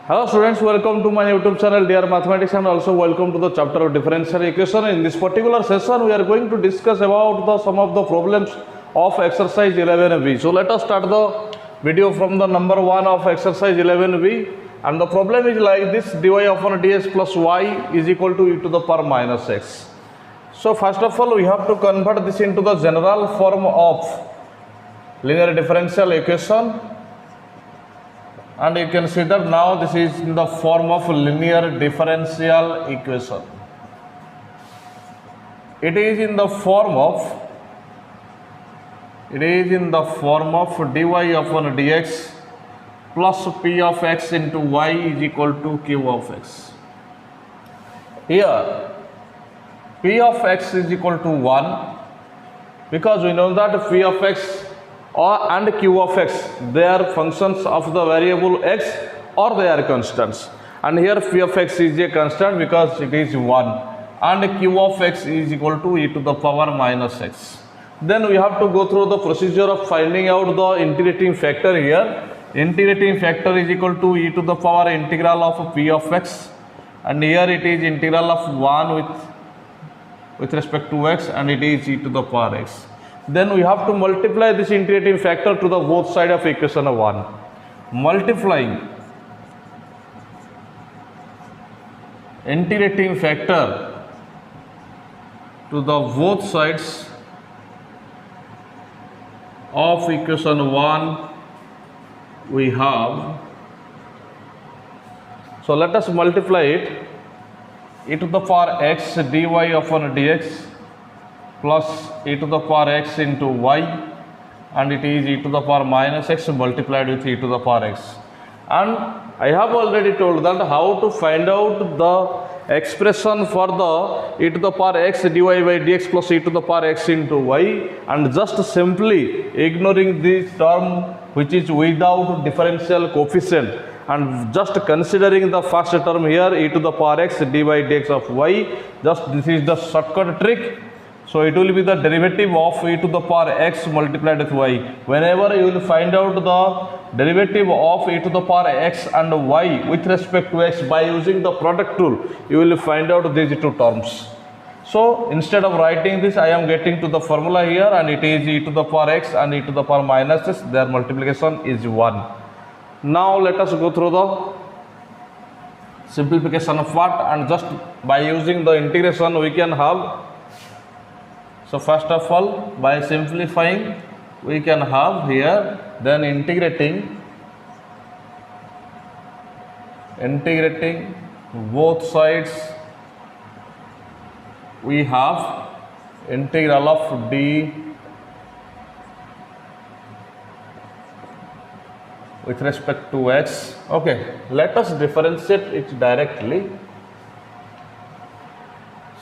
Hello students, welcome to my YouTube channel Dear Mathematics, and also welcome to the chapter of differential equation. In this particular session we are going to discuss about some of the problems of exercise 11b. So let us start the video from the number 1 of exercise 11b, and the problem is like this: dy upon dx plus y is equal to e to the power minus x. So first of all we have to convert this into the general form of linear differential equation. And you can see that now this is in the form of linear differential equation. It is in the form of dy upon dx plus p of x into y is equal to q of x. Here p of x is equal to 1 because we know that p of x and q of x, they are functions of the variable x or they are constants, and here p of x is a constant because it is 1 and q of x is equal to e to the power minus x. Then we have to go through the procedure of finding out the integrating factor. Here integrating factor is equal to e to the power integral of p of x, and here it is integral of 1 with respect to x, and it is e to the power x. Then we have to multiply this integrating factor to the both side of equation of 1. Multiplying integrating factor to the both sides of equation 1 we have. So let us multiply it: e to the power x dy upon dx plus e to the power x into y, and it is e to the power minus x multiplied with e to the power x. And I have already told that how to find out the expression for the e to the power x dy by dx plus e to the power x into y, and just simply ignoring this term which is without differential coefficient and just considering the first term here e to the power x dy by dx of y. Just this is the shortcut trick. So it will be the derivative of e to the power x multiplied with y. Whenever you will find out the derivative of e to the power x and y with respect to x by using the product rule, you will find out these two terms. So instead of writing this, I am getting to the formula here, and it is e to the power x and e to the power minus x. Their multiplication is 1. Now let us go through the simplification of what, and just by using the integration we can have. So first of all, by simplifying we can have here, then integrating both sides, we have integral of d with respect to x. Okay, let us differentiate it directly.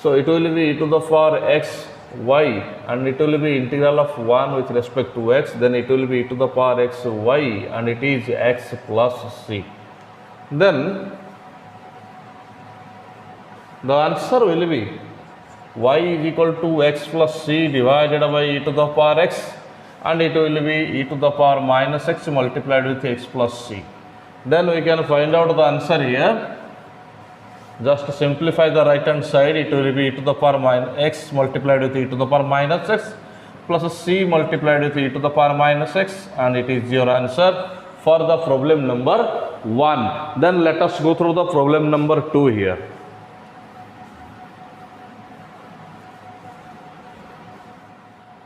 So it will be e to the power x y, and it will be integral of 1 with respect to x, then it will be e to the power x y, and it is x plus c. Then the answer will be y is equal to x plus c divided by e to the power x, and it will be e to the power minus x multiplied with x plus c. Then we can find out the answer here. Just simplify the right hand side, it will be e to the power minus x multiplied with e to the power minus x plus c multiplied with e to the power minus x, and it is your answer for the problem number 1. Then let us go through the problem number 2 here.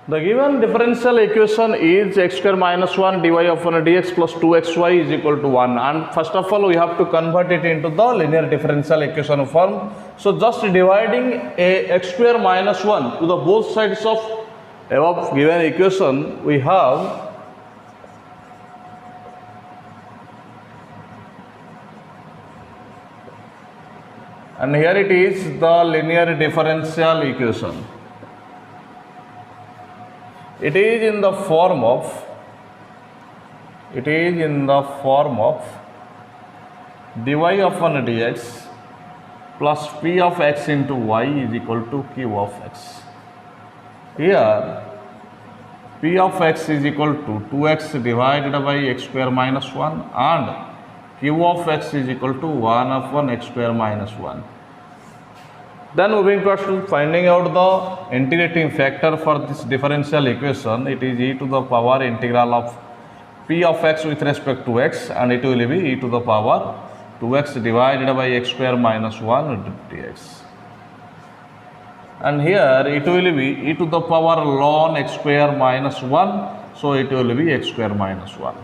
The given differential equation is x square minus 1 dy upon dx plus 2xy is equal to 1, and first of all we have to convert it into the linear differential equation form. So just dividing a x square minus 1 to the both sides of above given equation, we have and here it is the linear differential equation. It is in the form of dy upon dx plus p of x into y is equal to q of x. Here p of x is equal to 2x divided by x square minus 1, and q of x is equal to 1 upon x square minus 1. Then moving towards to finding out the integrating factor for this differential equation, it is e to the power integral of p of x with respect to x, and it will be e to the power 2x divided by x square minus 1 dx. And here it will be e to the power ln x square minus 1, so it will be x square minus 1.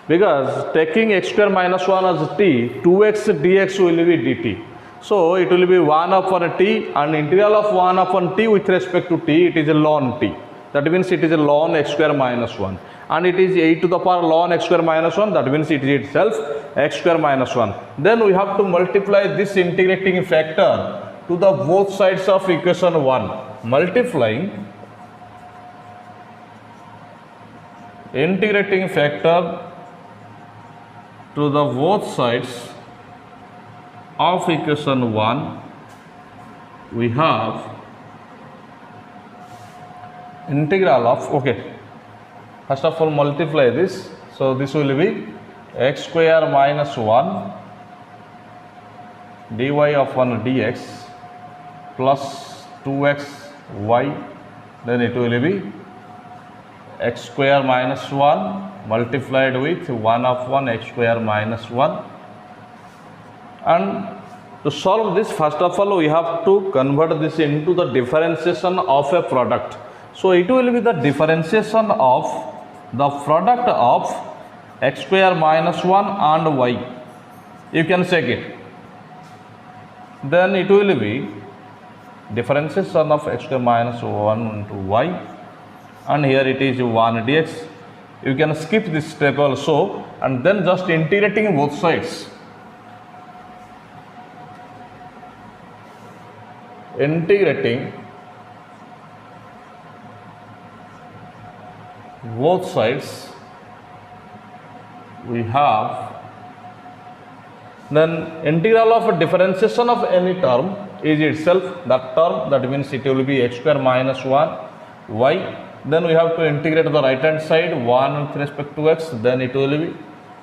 Because taking x square minus 1 as t, 2x dx will be dt. So it will be 1 upon t, and integral of 1 upon t with respect to t, it is a ln t. That means it is a ln x square minus 1. And it is e to the power ln x square minus 1, that means it is itself x square minus 1. Then we have to multiply this integrating factor to the both sides of equation 1. Multiplying integrating factor to the both sides of equation 1, we have integral of, okay, first of all multiply this, so this will be x square minus 1 dy upon dx plus 2xy, then it will be x square minus 1 multiplied with 1 upon x square minus 1. And to solve this, first of all we have to convert this into the differentiation of a product. So it will be the differentiation of the product of x square minus 1 and y. You can check it. Then it will be differentiation of x square minus 1 into y, and here it is 1 dx. You can skip this step also, and then just integrating both sides. Integrating both sides, we have then integral of a differentiation of any term is itself that term, that means it will be x square minus 1 y. Then we have to integrate the right hand side 1 with respect to x, then it will be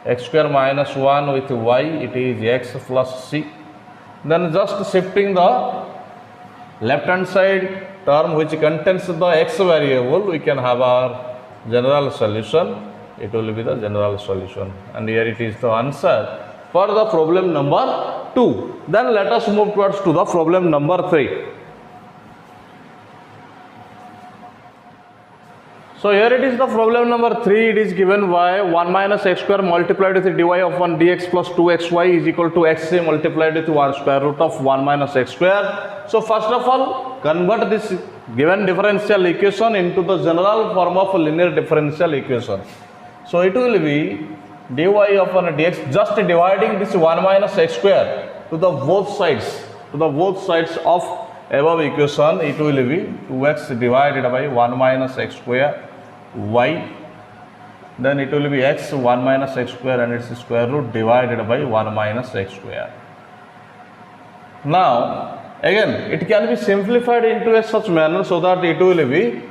x square minus 1 with y, it is x plus c. Then just shifting the left hand side term which contains the x variable, we can have our general solution. It will be the general solution, and here it is the answer for the problem number 2. Then let us move towards to the problem number 3. So here it is the problem number 3. It is given by 1 minus x square multiplied with dy of 1 dx plus 2xy is equal to xc multiplied with 1 square root of 1 minus x square. So first of all, convert this given differential equation into the general form of a linear differential equation. So it will be dy of 1 dx, just dividing this 1 minus x square to the both sides of above equation, it will be 2x divided by 1 minus x square y, then it will be x 1 minus x square and its square root divided by 1 minus x square. Now again it can be simplified into a such manner so that it will be,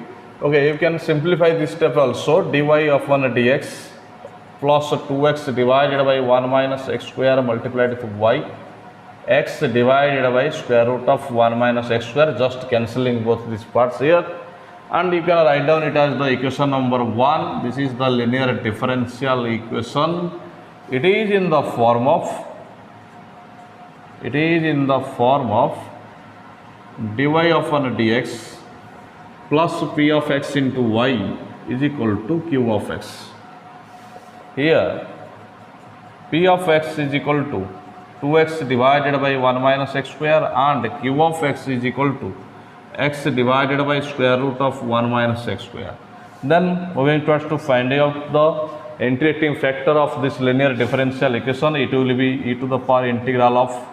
okay, you can simplify this step also, dy of 1 dx plus 2x divided by 1 minus x square multiplied with y, x divided by square root of 1 minus x square, just cancelling both these parts here, and you can write down it as the equation number 1. This is the linear differential equation. It is in the form of dy of 1 dx plus p of x into y is equal to q of x. Here p of x is equal to 2x divided by 1 minus x square, and q of x is equal to x divided by square root of 1 minus x square. Then moving towards to finding out the integrating factor of this linear differential equation, it will be e to the power integral of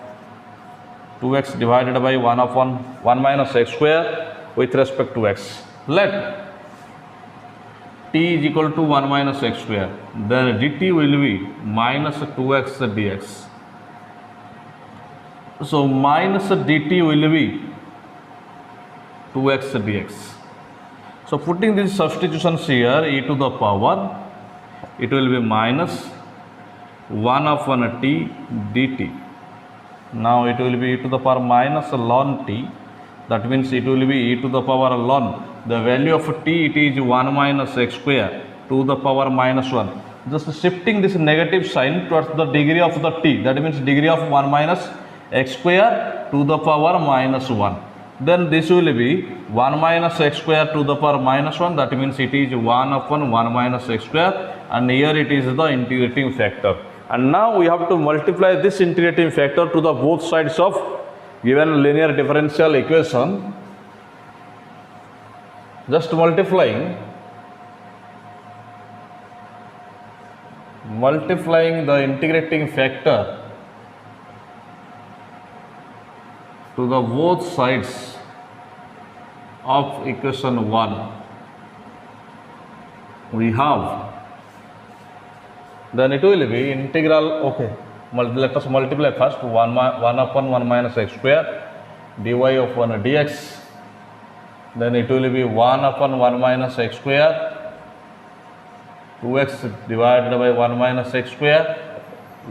2x divided by 1 upon 1 minus x square with respect to x. Let t is equal to 1 minus x square, then dt will be minus 2x dx. So minus dt will be 2x dx. So putting these substitutions here, e to the power, it will be minus 1 upon t dt. Now it will be e to the power minus ln t. That means it will be e to the power ln. The value of t, it is 1 minus x square to the power minus 1. Just shifting this negative sign towards the degree of the t. That means degree of 1 minus x square to the power minus 1. Then this will be 1 minus x square to the power minus 1. That means it is 1 upon 1 minus x square, and here it is the integrating factor. And now we have to multiply this integrating factor to the both sides of given linear differential equation. Just multiplying the integrating factor to the both sides of equation 1, we have, then it will be integral, okay, let us multiply first 1 upon 1 minus x square dy upon dx, then it will be 1 upon 1 minus x square 2x divided by 1 minus x square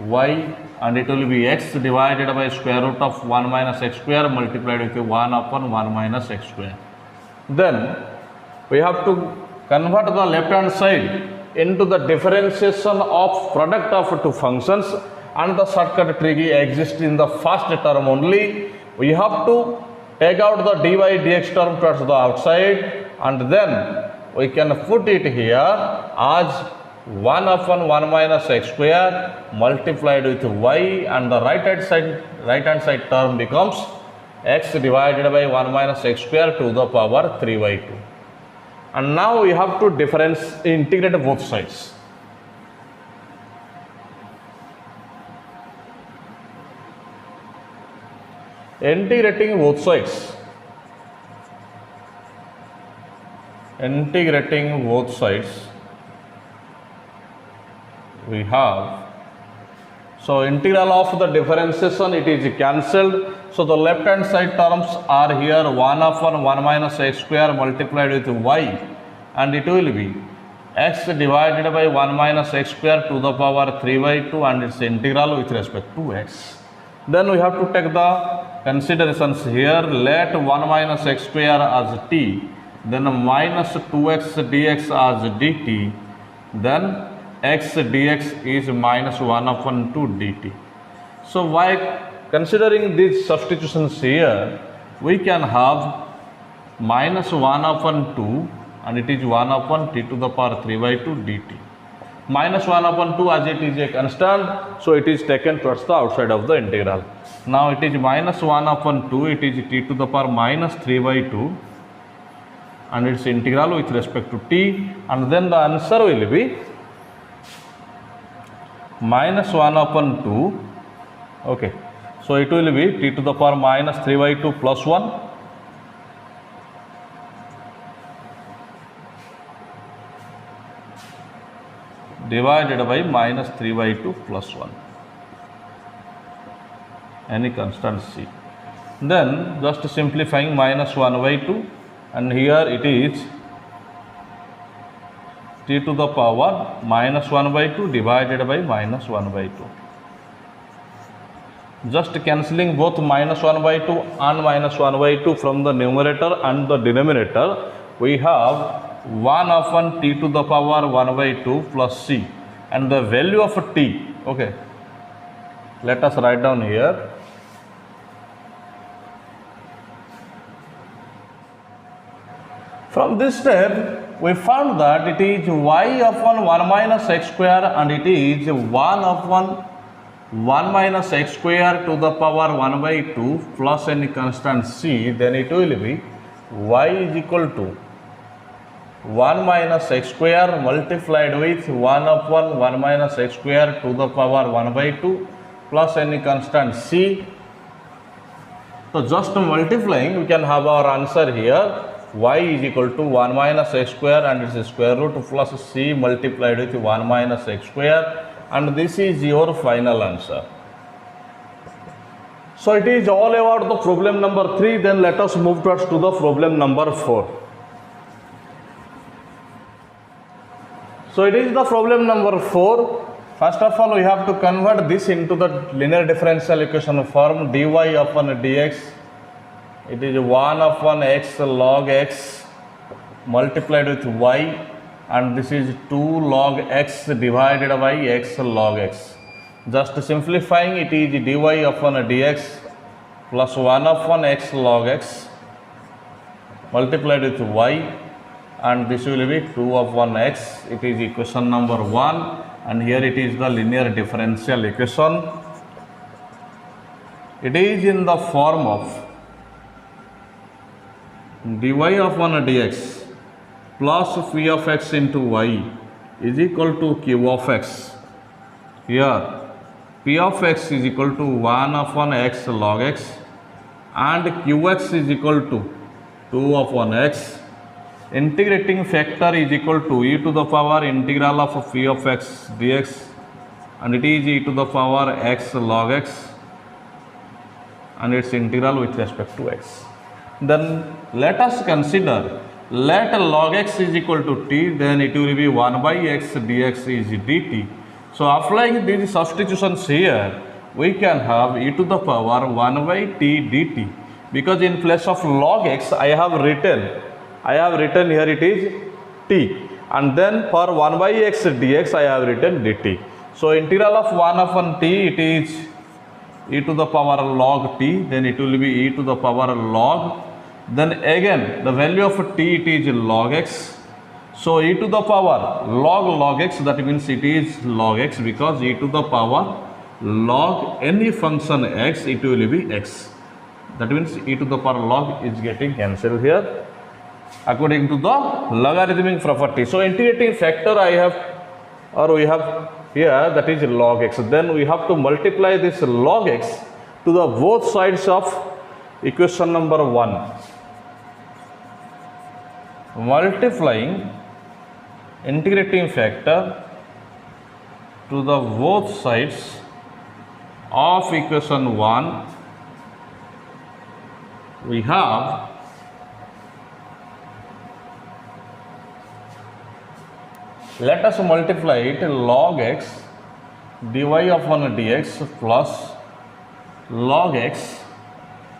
y, and it will be x divided by square root of 1 minus x square multiplied with 1 upon 1 minus x square. Then we have to convert the left hand side into the differentiation of product of two functions, and the shortcut trick exists in the first term only. We have to take out the dy dx term towards the outside, and then we can put it here as 1 upon 1 minus x square multiplied with y, and the right hand side term becomes x divided by 1 minus x square to the power 3 by 2. And now we have to integrate both sides. Integrating both sides. We have, so integral of the differentiation, it is cancelled. So the left hand side terms are here 1 upon 1 minus x square multiplied with y, and it will be x divided by 1 minus x square to the power 3 by 2, and its integral with respect to x. Then we have to take the considerations here. Let 1 minus x square as t, then minus 2x dx as dt, then x dx is minus 1 upon 2 dt. So by considering these substitutions here, we can have minus 1 upon 2, and it is 1 upon t to the power 3 by 2 dt. Minus 1 upon 2, as it is a constant, so it is taken towards the outside of the integral. Now it is minus 1 upon 2, it is t to the power minus 3 by 2, and its integral with respect to t, and then the answer will be minus 1 upon 2, okay. So it will be t to the power minus 3 by 2 plus 1, divided by minus 3 by 2 plus 1, any constant c. Then just simplifying minus 1 by 2, and here it is t to the power minus 1 by 2 divided by minus 1 by 2. Just cancelling both minus 1 by 2 and minus 1 by 2 from the numerator and the denominator, we have 1 upon t to the power 1 by 2 plus c, and the value of t, okay, let us write down here. From this step, we found that it is y upon 1 minus x square, and it is 1 upon 1 minus x square to the power 1 by 2 plus any constant c. Then it will be y is equal to 1 minus x square multiplied with 1 upon 1 minus x square to the power 1 by 2 plus any constant c. So just multiplying, we can have our answer here. Y is equal to 1 minus x square and its square root plus c multiplied with 1 minus x square, and this is your final answer. So it is all about the problem number 3. Then let us move towards to the problem number 4. So it is the problem number 4. First of all, we have to convert this into the linear differential equation form. dy upon dx, it is 1 upon x log x multiplied with y, and this is 2 log x divided by x log x. Just simplifying, it is dy upon dx plus 1 upon x log x multiplied with y, and this will be 2 upon x. It is equation number 1, and here it is the linear differential equation. It is in the form of dy upon dx plus p of x into y is equal to q of x. Here p of x is equal to 1 upon x log x and qx is equal to 2 upon x. Integrating factor is equal to e to the power integral of p of x dx, and it is e to the power x log x, and its integral with respect to x. Then let us consider, let log x is equal to t, then it will be 1 by x dx is dt. So applying these substitutions here, we can have e to the power 1 by t dt, because in place of log x I have written here it is t, and then for 1 by x dx I have written dt. So integral of 1 upon t, it is e to the power log t, then it will be e to the power log, then again the value of t, it is log x. So e to the power log x, that means it is log x, because e to the power log any function x, it will be x. That means e to the power log is getting cancelled here according to the logarithmic property. So integrating factor we have here, that is log x. Then we have to multiply this log x to the both sides of equation number 1. Multiplying integrating factor to the both sides of equation 1, we have let us multiply it log x dy upon dx plus log x,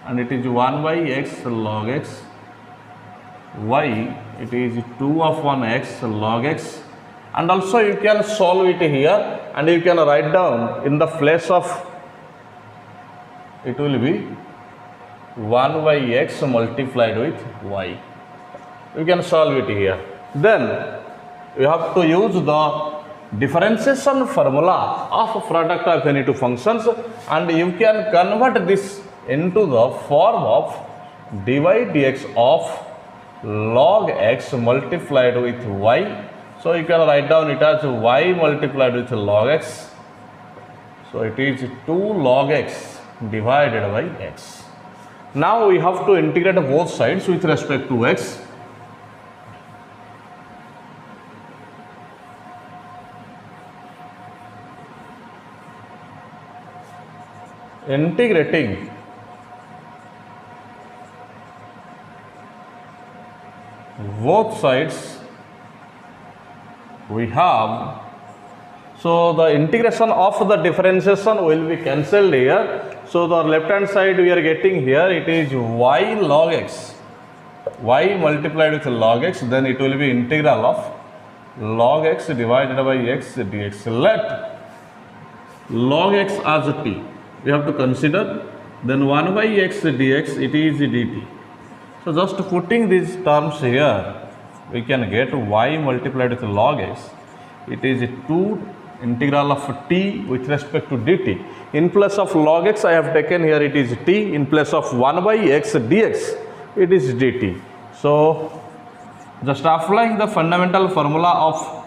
and it is 1 by x log x, y it is 2 upon x log x, and also you can solve it here and you can write down in the place of, it will be 1 by x multiplied with y. You can solve it here. Then you have to use the differentiation formula of product of any two functions, and you can convert this into the form of dy dx of log x multiplied with y. So you can write down it as y multiplied with log x. So it is 2 log x divided by x. Now we have to integrate both sides with respect to x. Integrating both sides, we have, so the integration of the differentiation will be cancelled here. So the left hand side we are getting here, it is y log x, y multiplied with log x, then it will be integral of log x divided by x dx. Let log x as t, we have to consider, then 1 by x dx, it is dt. So just putting these terms here, we can get y multiplied with log x, it is 2 integral of t with respect to dt. In place of log x I have taken here, it is t, in place of 1 by x dx, it is dt. So just applying the fundamental formula of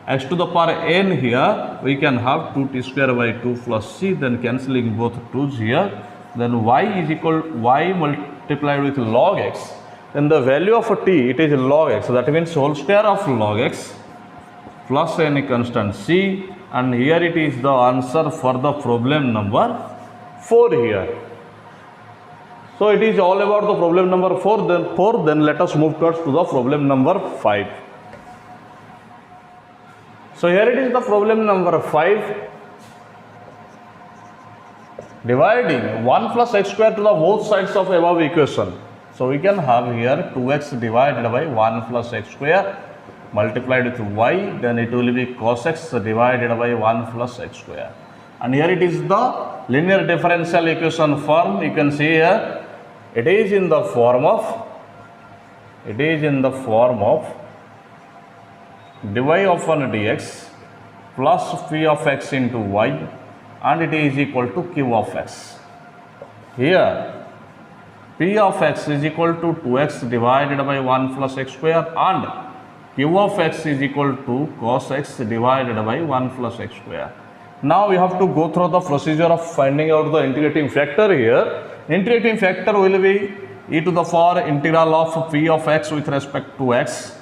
x to the power n here, we can have 2t square by 2 plus c, then cancelling both 2's here, then y is equal y multiplied with log x, then the value of t, it is log x, so that means whole square of log x plus any constant c, and here it is the answer for the problem number 4 here. So it is all about the problem number 4, then let us move towards to the problem number 5. So here it is the problem number 5. Dividing 1 plus x square to the both sides of above equation. So we can have here 2x divided by 1 plus x square multiplied with y, then it will be cos x divided by 1 plus x square. And here it is the linear differential equation form. You can see here it is in the form of dy upon dx plus p of x into y, and it is equal to q of x. Here p of x is equal to 2x divided by 1 plus x square, and q of x is equal to cos x divided by 1 plus x square. Now we have to go through the procedure of finding out the integrating factor here. Integrating factor will be e to the power integral of p of x with respect to x,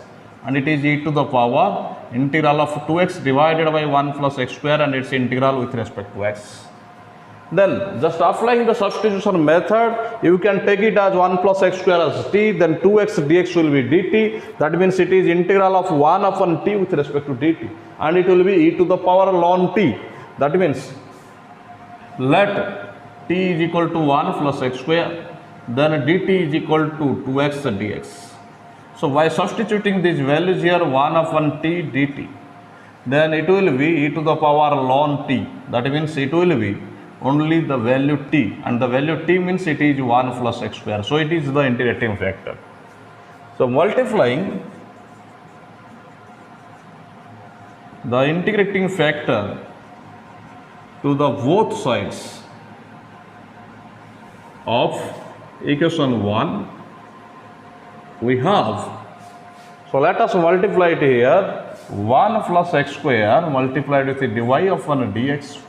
and it is e to the power integral of 2x divided by 1 plus x square, and its integral with respect to x. Then just applying the substitution method, you can take it as 1 plus x square as t, then 2x dx will be dt. That means it is integral of 1 upon t with respect to dt, and it will be e to the power ln t. That means let t is equal to 1 plus x square, then dt is equal to 2x dx. So by substituting these values here, 1 upon t dt, then it will be e to the power ln t. That means it will be only the value t, and the value t means it is 1 plus x square. So it is the integrating factor. So multiplying the integrating factor to the both sides of equation 1, we have, so let us multiply it here, 1 plus x square multiplied with dy upon dx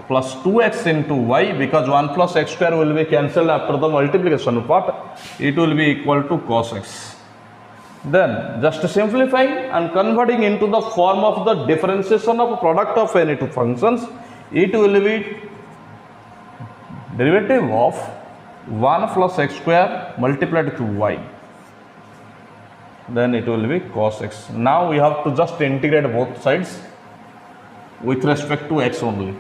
plus 2x into y, because 1 plus x square will be cancelled after the multiplication part, it will be equal to cos x. Then just simplifying and converting into the form of the differentiation of product of any two functions, it will be derivative of 1 plus x square multiplied with y, then it will be cos x. Now we have to just integrate both sides with respect to x only.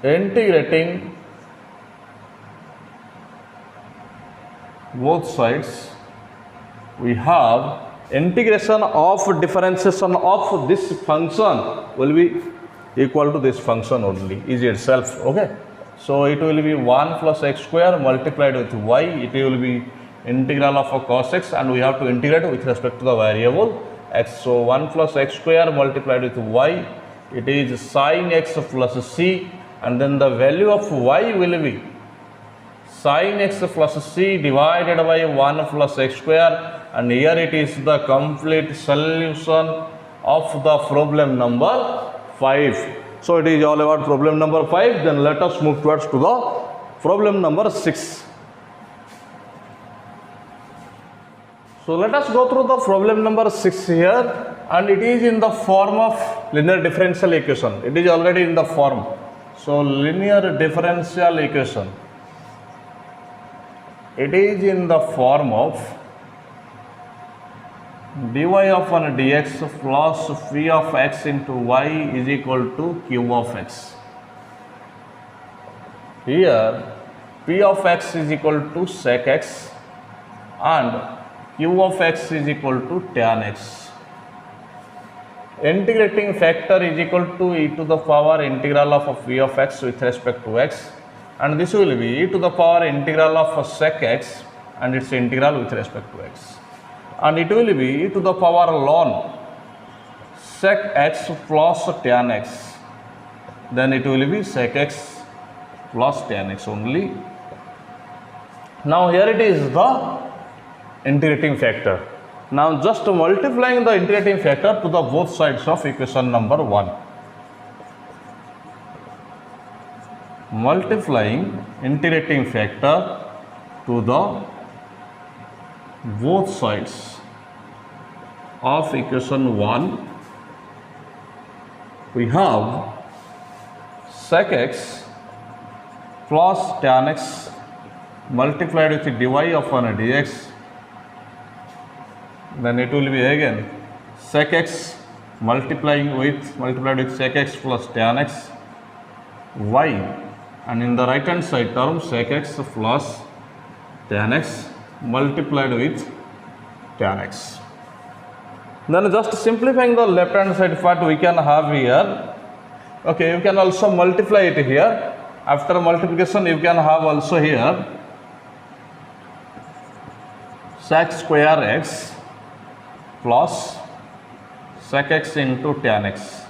Integrating both sides, we have integration of differentiation of this function will be equal to this function only, is itself, okay. So it will be 1 plus x square multiplied with y, it will be integral of a cos x, and we have to integrate with respect to the variable x. So 1 plus x square multiplied with y, it is sin x plus c, and then the value of y will be sin x plus c divided by 1 plus x square, and here it is the complete solution of the problem number 5. So it is all about problem number 5. Then let us move towards to the problem number 6. So let us go through the problem number 6 here, and it is in the form of linear differential equation. It is already in the form. So linear differential equation, it is in the form of dy upon dx plus p of x into y is equal to q of x. Here p of x is equal to sec x and q of x is equal to tan x. Integrating factor is equal to e to the power integral of p of x with respect to x, and this will be e to the power integral of sec x and its integral with respect to x, and it will be e to the power ln sec x plus tan x, then it will be sec x plus tan x only. Now here it is the integrating factor. Now just multiplying the integrating factor to the both sides of equation number 1. Multiplying integrating factor to the both sides of equation 1, we have sec x plus tan x multiplied with dy upon dx then it will be again sec x multiplied with sec x plus tan x y, and in the right hand side term sec x plus tan x multiplied with tan x. Then just simplifying the left hand side part we can have here. Okay, you can also multiply it here. After multiplication you can have also here sec square x plus sec x into tan x.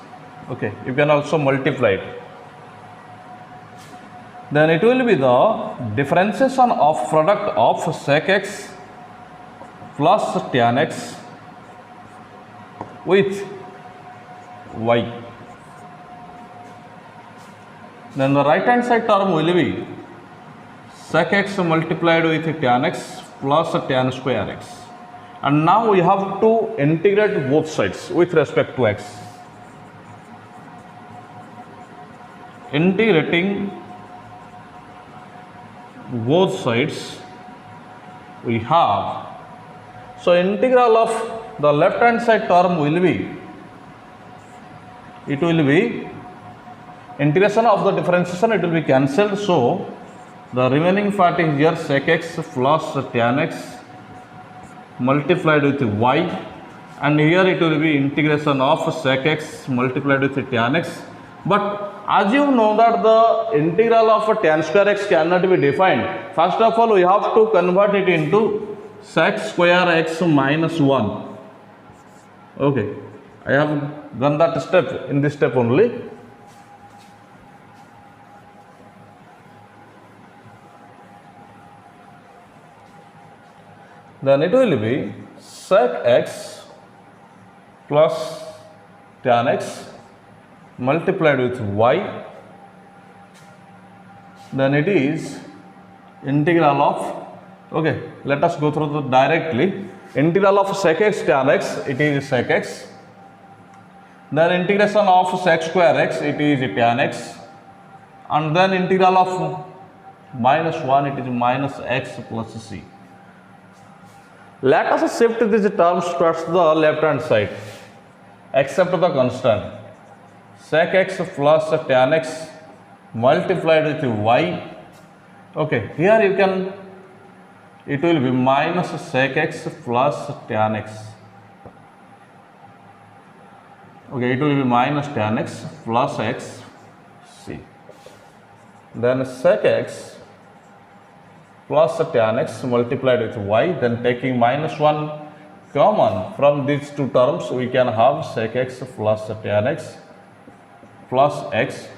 Okay, you can also multiply it. Then it will be the differentiation of product of sec x plus tan x with y. Then the right hand side term will be sec x multiplied with tan x plus tan square x. And now we have to integrate both sides with respect to x. Integrating both sides we have, so integral of the left hand side term will be, it will be integration of the differentiation, it will be cancelled, so the remaining part is here sec x plus tan x multiplied with y, and here it will be integration of sec x multiplied with tan x. But as you know that the integral of tan square x cannot be defined, first of all we have to convert it into sec square x minus 1. Okay, I have done that step in this step only. Then it will be sec x plus tan x multiplied with y, then it is integral of, okay, let us go through the directly. Integral of sec x tan x, it is sec x, then integration of sec square x, it is tan x, and then integral of minus 1, it is minus x plus c. Let us shift these terms towards the left hand side, except the constant sec x plus tan x multiplied with y. Okay, here you can, it will be minus sec x plus tan x. Okay, it will be minus tan x plus x c. Then sec x plus tan x multiplied with y, then taking minus 1 common from these two terms, we can have sec x plus tan x plus x.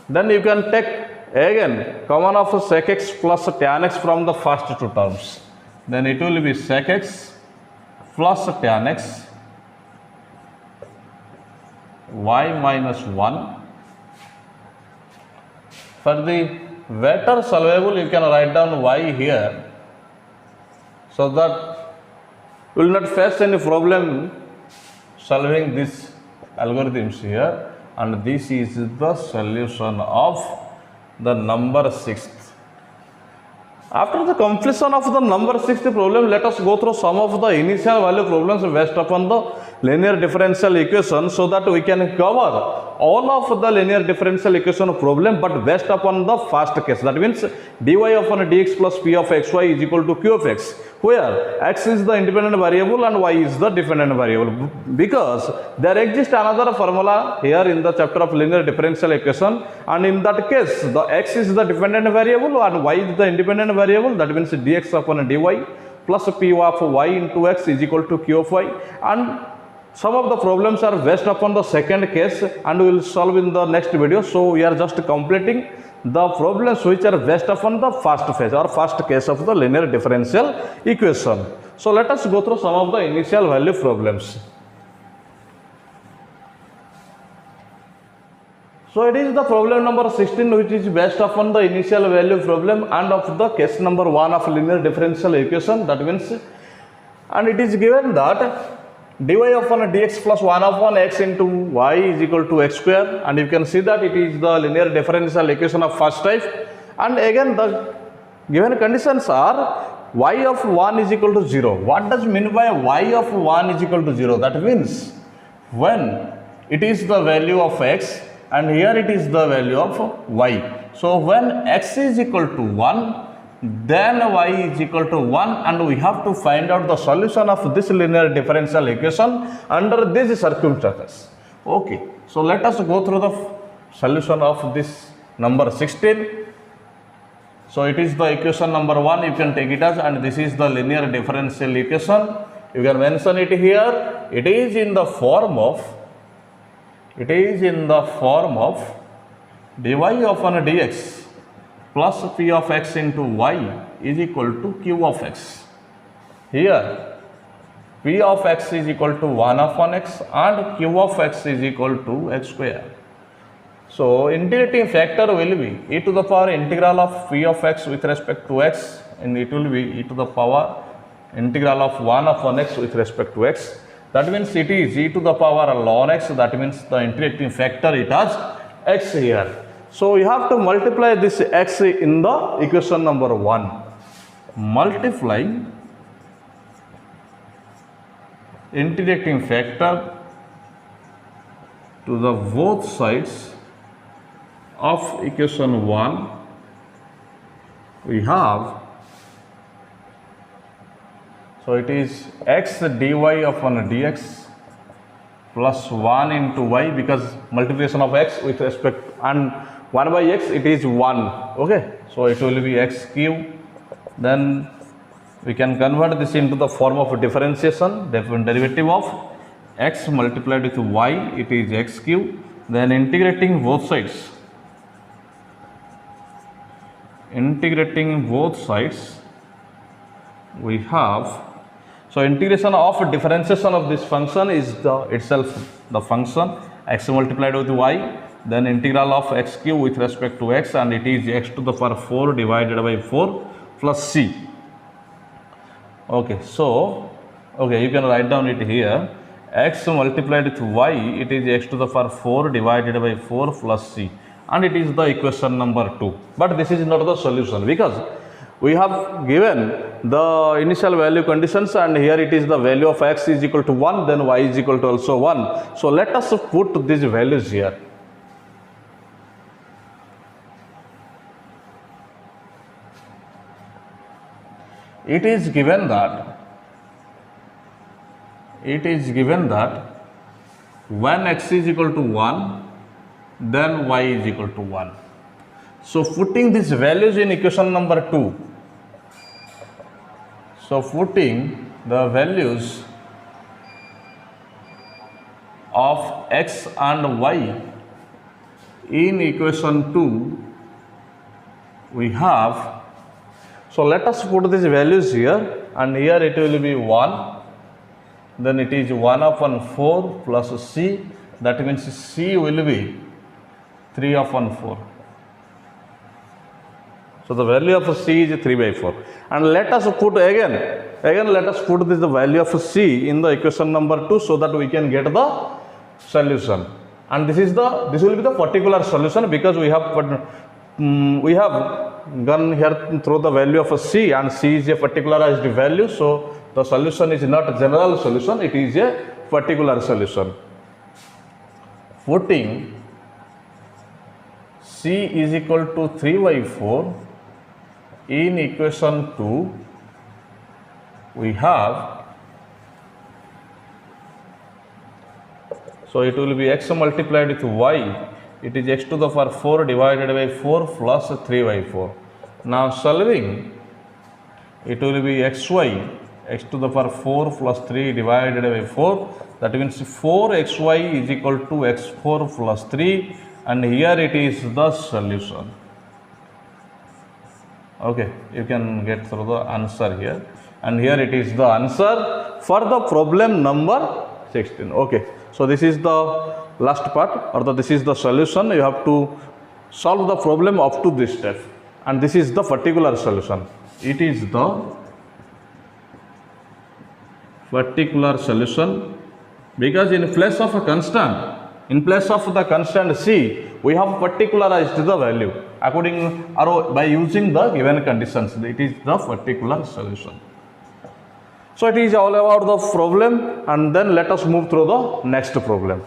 Then you can take again common of sec x plus tan x from the first two terms, then it will be sec x plus tan x y minus 1. For the better solvable you can write down y here, so that you will not face any problem solving these algorithms here, and this is the solution of the number 6th. After the completion of the number 6th problem, let us go through some of the initial value problems based upon the linear differential equation, so that we can cover all of the linear differential equation problem, but based upon the first case, that means dy upon dx plus p of xy is equal to q of x, where x is the independent variable and y is the dependent variable, because there exists another formula here in the chapter of linear differential equation, and in that case the x is the dependent variable and y is the independent variable, that means dx upon dy plus p of y into x is equal to q of y. And some of the problems are based upon the second case and we will solve in the next video. So we are just completing the problems which are based upon the first phase or first case of the linear differential equation. So let us go through some of the initial value problems. So it is the problem number 16 which is based upon the initial value problem and of the case number 1 of linear differential equation, that means, and it is given that dy upon dx plus 1 upon x into y is equal to x square, and you can see that it is the linear differential equation of first type, and again the given conditions are y of 1 is equal to 0. What does mean by y of 1 is equal to 0? That means when it is the value of x and here it is the value of y. So when x is equal to 1, then y is equal to 1, and we have to find out the solution of this linear differential equation under these circumstances. Okay, so let us go through the solution of this number 16. So it is the equation number 1, you can take it as, and this is the linear differential equation. You can mention it here. It is in the form of dy upon dx plus p of x into y is equal to q of x. Here p of x is equal to 1 upon x and q of x is equal to x square. So integrating factor will be e to the power integral of p of x with respect to x, and it will be e to the power integral of 1 upon x with respect to x. That means it is e to the power ln x. That means the integrating factor it has x here. So you have to multiply this x in the equation number 1. Multiply integrating factor to the both sides of equation 1. We have, so it is x dy upon dx plus 1 into y, because multiplication of x with respect and 1 by x it is 1. Okay, so it will be x cube. Then we can convert this into the form of differentiation. Derivative of x multiplied with y, it is x cube. Then integrating both sides. We have, so integration of differentiation of this function is itself the function x multiplied with y, then integral of x cube with respect to x, and it is x to the power 4 divided by 4 plus c. Okay, so you can write down it here. X multiplied with y, it is x to the power 4 divided by 4 plus c, and it is the equation number 2. But this is not the solution, because we have given the initial value conditions, and here it is the value of x is equal to 1, then y is equal to also 1. So let us put these values here. It is given that when x is equal to 1, then y is equal to 1. So putting these values in equation number 2. So putting the values of x and y in equation 2, we have, so let us put these values here, and here it will be 1, then it is 1 upon 4 plus c, that means c will be 3 upon 4. So the value of c is 3 by 4. And let us put again let us put this the value of c in the equation number 2, so that we can get the solution. And this will be the particular solution, because we have gone here through the value of c, and c is a particularized value. So the solution is not a general solution, it is a particular solution. Putting c is equal to 3 by 4 in equation 2, we have, so it will be x multiplied with y, it is x to the power 4 divided by 4 plus 3 by 4. Now solving, it will be xy, x to the power 4 plus 3 divided by 4, that means 4xy is equal to x4 plus 3, and here it is the solution. Okay, you can get through the answer here, and here it is the answer for the problem number 16. Okay, so this is the last part, or this is the solution. You have to solve the problem up to this step, and this is the particular solution. It is the particular solution, because in place of a constant, In place of the constant c, we have particularized the value according or by using the given conditions. It is the particular solution. So it is all about the problem, and then let us move through the next problem.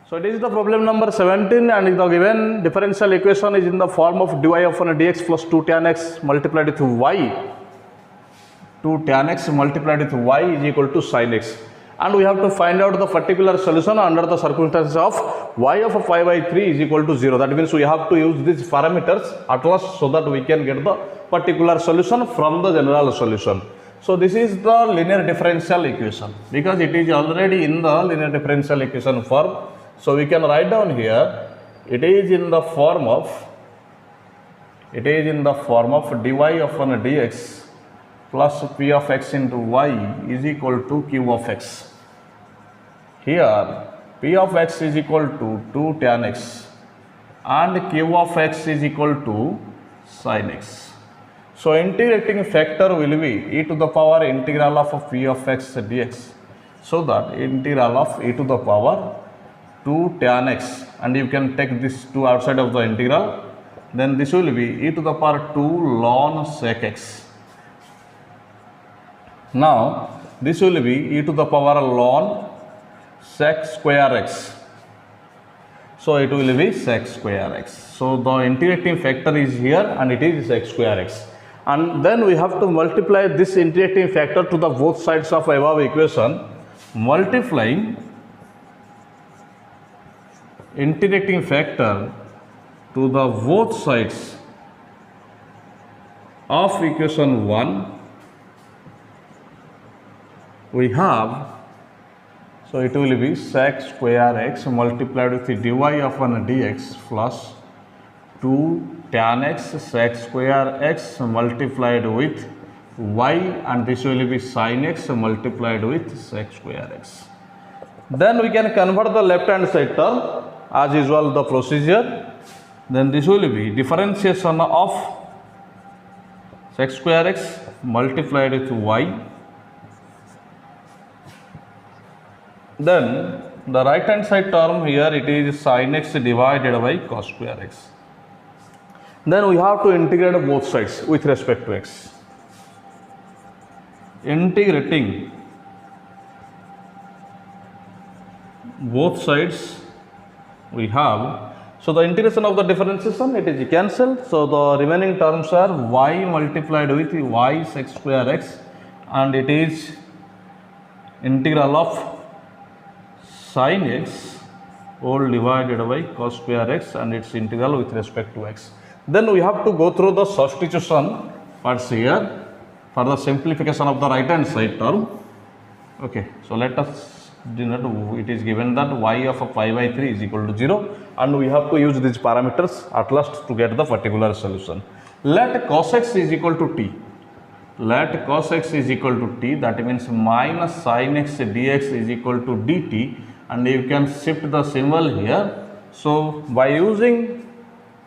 So it is the problem number 17, and the given differential equation is in the form of dy upon dx plus 2 tan x multiplied with y. 2 tan x multiplied with y is equal to sin x. And we have to find out the particular solution under the circumstances of y of 5 by 3 is equal to 0. That means we have to use these parameters at last so that we can get the particular solution from the general solution. So this is the linear differential equation because it is already in the linear differential equation form. So we can write down here, it is in the form of dy upon dx plus p of x into y is equal to q of x. Here p of x is equal to 2 tan x and q of x is equal to sin x. So integrating factor will be e to the power integral of p of x dx. So that integral of e to the power 2 tan x, and you can take this 2 outside of the integral, then this will be e to the power 2 ln sec x. Now this will be e to the power ln sec square x. So it will be sec square x. So the integrating factor is here and it is sec square x. And then we have to multiply this integrating factor to the both sides of above equation, multiplying integrating factor to the both sides of equation 1 we have, so it will be sec square x multiplied with dy upon dx plus 2 tan x sec square x multiplied with y, and this will be sin x multiplied with sec square x. Then we can convert the left hand side term as usual the procedure. Then this will be differentiation of sec square x multiplied with y. Then the right hand side term here, it is sin x divided by cos square x. Then we have to integrate both sides with respect to x. Integrating both sides we have, so the integration of the differentiation, it is cancelled. So the remaining terms are y multiplied with y sec square x, and it is integral of sin x all divided by cos square x, and its integral with respect to x. Then we have to go through the substitution parts here for the simplification of the right hand side term. Okay, so let us denote, it is given that y of 5 by 3 is equal to 0, and we have to use these parameters at last to get the particular solution. Let cos x is equal to t. Let cos x is equal to t, that means minus sin x dx is equal to dt, and you can shift the symbol here. So by using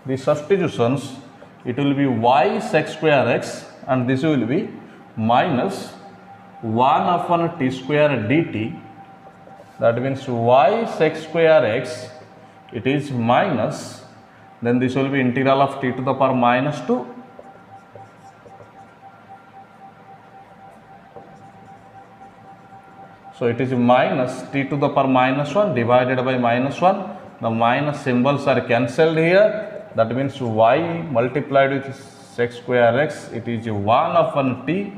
the substitutions, it will be y sec square x, and this will be minus 1 upon t square dt. That means y sec square x, it is minus, then this will be integral of t to the power minus 2 so it is minus t to the power minus 1 divided by minus 1. The minus symbols are cancelled here. That means y multiplied with sec square x, it is 1 upon t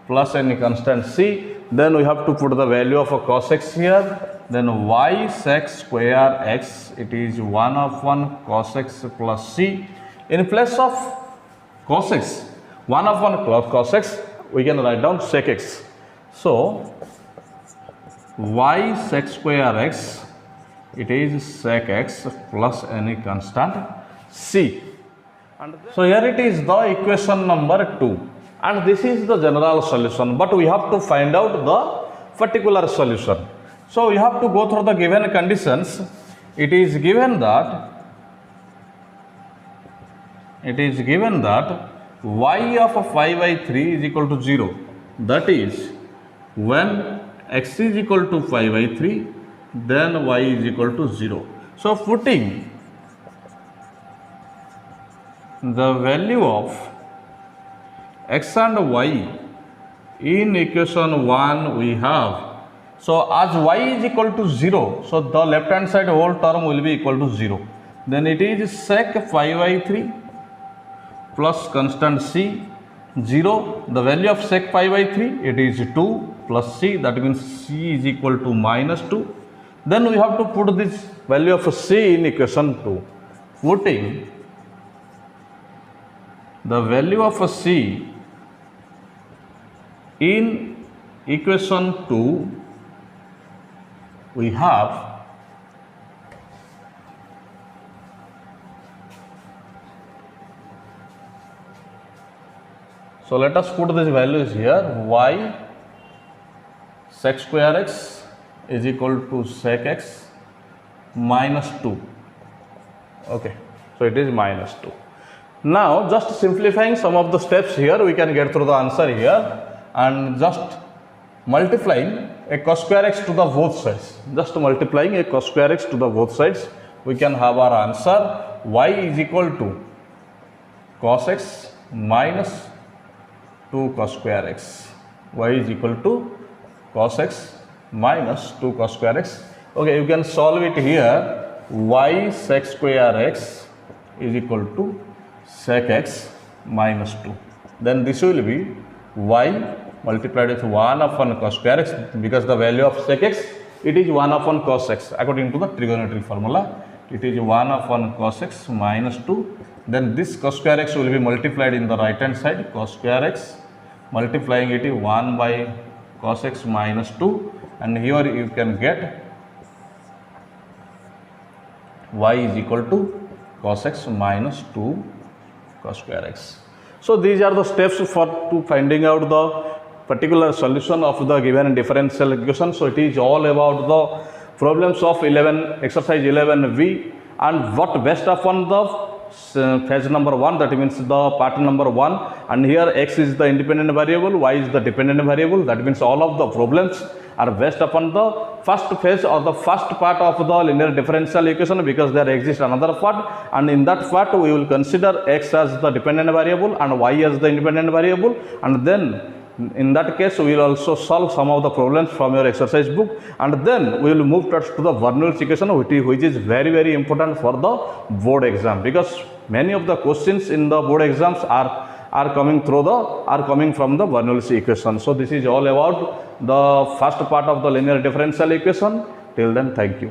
plus any constant c. Then we have to put the value of a cos x here. Then y sec square x, it is 1 upon cos x plus c. In place of cos x, 1 upon cos x, we can write down sec x. So y sec square x, it is sec x plus any constant c. And so here it is the equation number 2, and this is the general solution, but we have to find out the particular solution. So we have to go through the given conditions. It is given that y of 5 by 3 is equal to 0. That is when x is equal to 5 by 3, then y is equal to 0. So putting the value of x and y in equation 1 we have, so as y is equal to 0, so the left hand side whole term will be equal to 0. Then it is sec 5 by 3 plus constant c 0. The value of sec 5 by 3, it is 2 plus c, that means c is equal to minus 2. Then we have to put this value of c in equation 2. Putting the value of c in equation 2, we have so let us put these values here. Y sec square x is equal to sec x minus 2. Okay, so it is minus 2. Now just simplifying some of the steps here, we can get through the answer here, and just multiplying a cos square x to the both sides. Just multiplying a cos square x to the both sides, we can have our answer. Y is equal to cos x minus 2 cos square x. Y is equal to cos x minus 2 cos square x. Okay, you can solve it here. Y sec square x is equal to sec x minus 2. Then this will be y multiplied with 1 upon cos square x, because the value of sec x, it is 1 upon cos x according to the trigonometry formula. It is 1 upon cos x minus 2. Then this cos square x will be multiplied in the right hand side, cos square x multiplying it is 1 by cos x minus 2, and here you can get y is equal to cos x minus 2 cos square x. So these are the steps for to finding out the particular solution of the given differential equation. So it is all about the problems of exercise 11V, and what based upon the phase number 1, that means the part number 1, and here x is the independent variable, y is the dependent variable. That means all of the problems are based upon the first phase or the first part of the linear differential equation, because there exists another part, and in that part we will consider x as the dependent variable and y as the independent variable, and then in that case we will also solve some of the problems from your exercise book, and then we will move towards to the Bernoulli's equation, which is very important for the board exam, because many of the questions in the board exams are coming from the Bernoulli's equation. So this is all about the first part of the linear differential equation. Till then, thank you.